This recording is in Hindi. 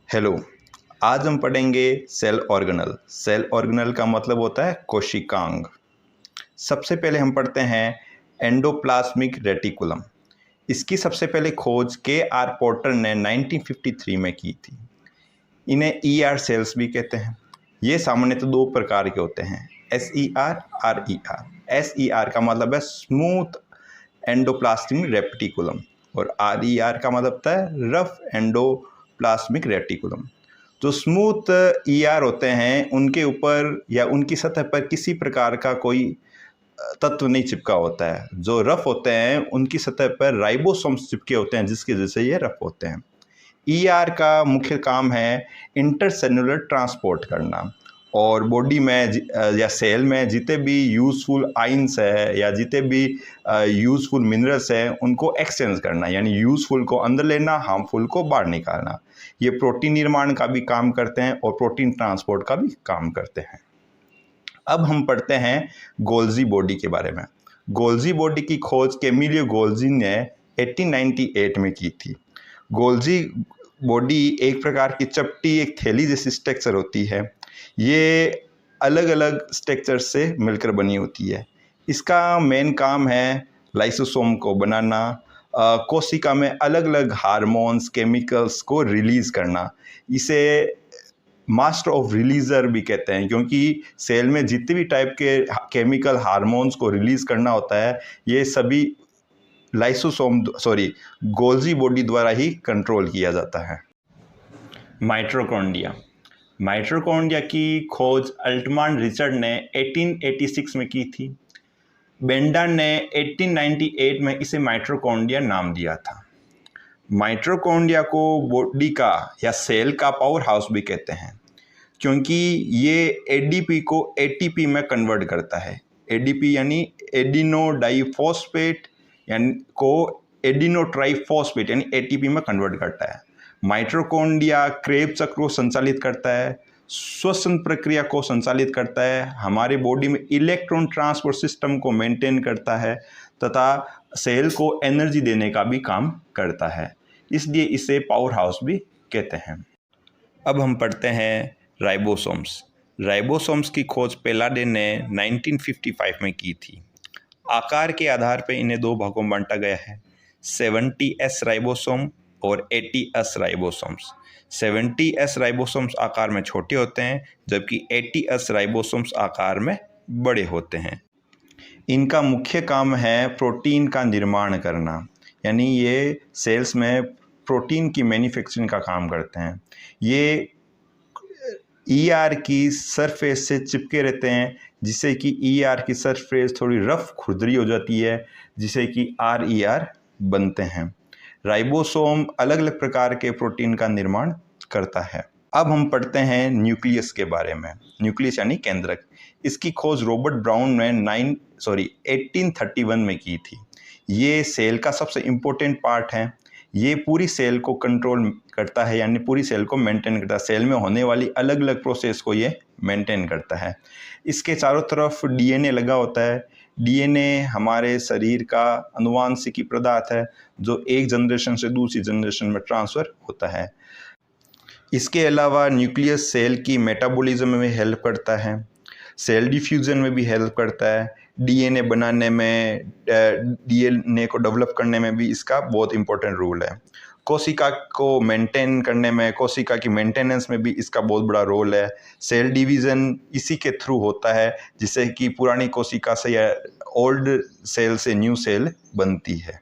हेलो। आज हम पढ़ेंगे सेल ऑर्गेनल। सेल ऑर्गेनल का मतलब होता है कोशिकांग। सबसे पहले हम पढ़ते हैं एंडोप्लाज्मिक रेटिकुलम। इसकी सबसे पहले खोज के.आर. पोर्टर ने 1953 में की थी। इन्हें ईआर सेल्स भी कहते हैं। ये सामान्यतः दो प्रकार के होते हैं, एसईआर, आरईआर। एसईआर का मतलब है स्मूथ एंडोप्लाज्मिक रेटिकुलम और आरईआर का मतलब होता है रफ एंडोप्लाज्मिक रेटिकुलम। जो स्मूथ ईआर होते हैं उनके ऊपर या उनकी सतह पर किसी प्रकार का कोई तत्व नहीं चिपका होता है। जो रफ होते हैं उनकी सतह पर राइबोसोम्स चिपके होते हैं, जिसकी वजह से ये रफ होते हैं। ईआर का मुख्य काम है इंटरसेलुलर ट्रांसपोर्ट करना और बॉडी में या सेल में जितने भी यूज़फुल आइंस है या जितने भी यूज़फुल मिनरल्स हैं उनको एक्सचेंज करना, यानी यूज़फुल को अंदर लेना, हार्मफुल को बाहर निकालना। ये प्रोटीन निर्माण का भी काम करते हैं और प्रोटीन ट्रांसपोर्ट का भी काम करते हैं। अब हम पढ़ते हैं गोल्जी बॉडी के बारे में। गोल्जी बॉडी की खोज कैमिलियो गोल्जी ने 1898 में की थी। गोल्जी बॉडी एक प्रकार की चपटी एक थैली जैसी स्ट्रक्चर होती है। ये अलग अलग स्ट्रक्चर से मिलकर बनी होती है। इसका मेन काम है लाइसोसोम को बनाना, कोशिका में अलग अलग हार्मोन्स केमिकल्स को रिलीज़ करना। इसे मास्टर ऑफ रिलीज़र भी कहते हैं, क्योंकि सेल में जितने भी टाइप के केमिकल हार्मोन्स को रिलीज़ करना होता है ये सभी गोल्जी बॉडी द्वारा ही कंट्रोल किया जाता है। माइटोकॉन्ड्रिया। माइटोकॉन्ड्रिया की खोज अल्टमान रिचर्ड ने 1886 में की थी। बेंडान ने 1898 में इसे माइटोकॉन्ड्रिया नाम दिया था। माइटोकॉन्ड्रिया को बॉडी का या सेल का पावर हाउस भी कहते हैं, क्योंकि ये एडीपी को एटीपी में कन्वर्ट करता है। एडीपी यानी एडिनो डाइफॉस्फेट यानी को एडिनो ट्राइफॉस्फेट यानी एटीपी में कन्वर्ट करता है। माइटोकॉन्ड्रिया क्रेब चक्र को संचालित करता है, श्वसन प्रक्रिया को संचालित करता है, हमारे बॉडी में इलेक्ट्रॉन ट्रांसपोर्ट सिस्टम को मेंटेन करता है तथा सेल को एनर्जी देने का भी काम करता है। इसलिए इसे पावर हाउस भी कहते हैं। अब हम पढ़ते हैं राइबोसोम्स। राइबोसोम्स की खोज पेलाडे ने 1955 में की थी। आकार के आधार पर इन्हें दो भागों में बांटा गया है, 70S राइबोसोम और 80S राइबोसोम्स। 70S राइबोसोम्स आकार में छोटे होते हैं, जबकि 80S राइबोसोम्स आकार में बड़े होते हैं। इनका मुख्य काम है प्रोटीन का निर्माण करना, यानी ये सेल्स में प्रोटीन की मैन्युफैक्चरिंग का काम करते हैं। ये ईआर की सरफेस से चिपके रहते हैं, जिससे कि ईआर की सरफेस थोड़ी रफ खुरदरी हो जाती है, जिससे कि आरईआर बनते हैं। राइबोसोम अलग अलग प्रकार के प्रोटीन का निर्माण करता है। अब हम पढ़ते हैं न्यूक्लियस के बारे में। न्यूक्लियस यानी केंद्रक। इसकी खोज रॉबर्ट ब्राउन ने 1831 में की थी। ये सेल का सबसे इम्पोर्टेंट पार्ट है। ये पूरी सेल को कंट्रोल करता है, यानी पूरी सेल को मेंटेन करता है। सेल में होने वाली अलग अलग प्रोसेस को ये मेंटेन करता है। इसके चारों तरफ डीएनए लगा होता है। डीएनए हमारे शरीर का आनुवांशिकी पदार्थ है जो एक जनरेशन से दूसरी जनरेशन में ट्रांसफ़र होता है। इसके अलावा न्यूक्लियस सेल की मेटाबॉलिज्म में हेल्प करता है, सेल डिफ्यूजन में भी हेल्प करता है, डीएनए बनाने में, डीएनए को डेवलप करने में भी इसका बहुत इंपॉर्टेंट रोल है। कोशिका को मेंटेन करने में, कोशिका की मेंटेनेंस में भी इसका बहुत बड़ा रोल है। सेल डिवीज़न इसी के थ्रू होता है, जिससे कि पुरानी कोशिका से या ओल्ड सेल से न्यू सेल बनती है।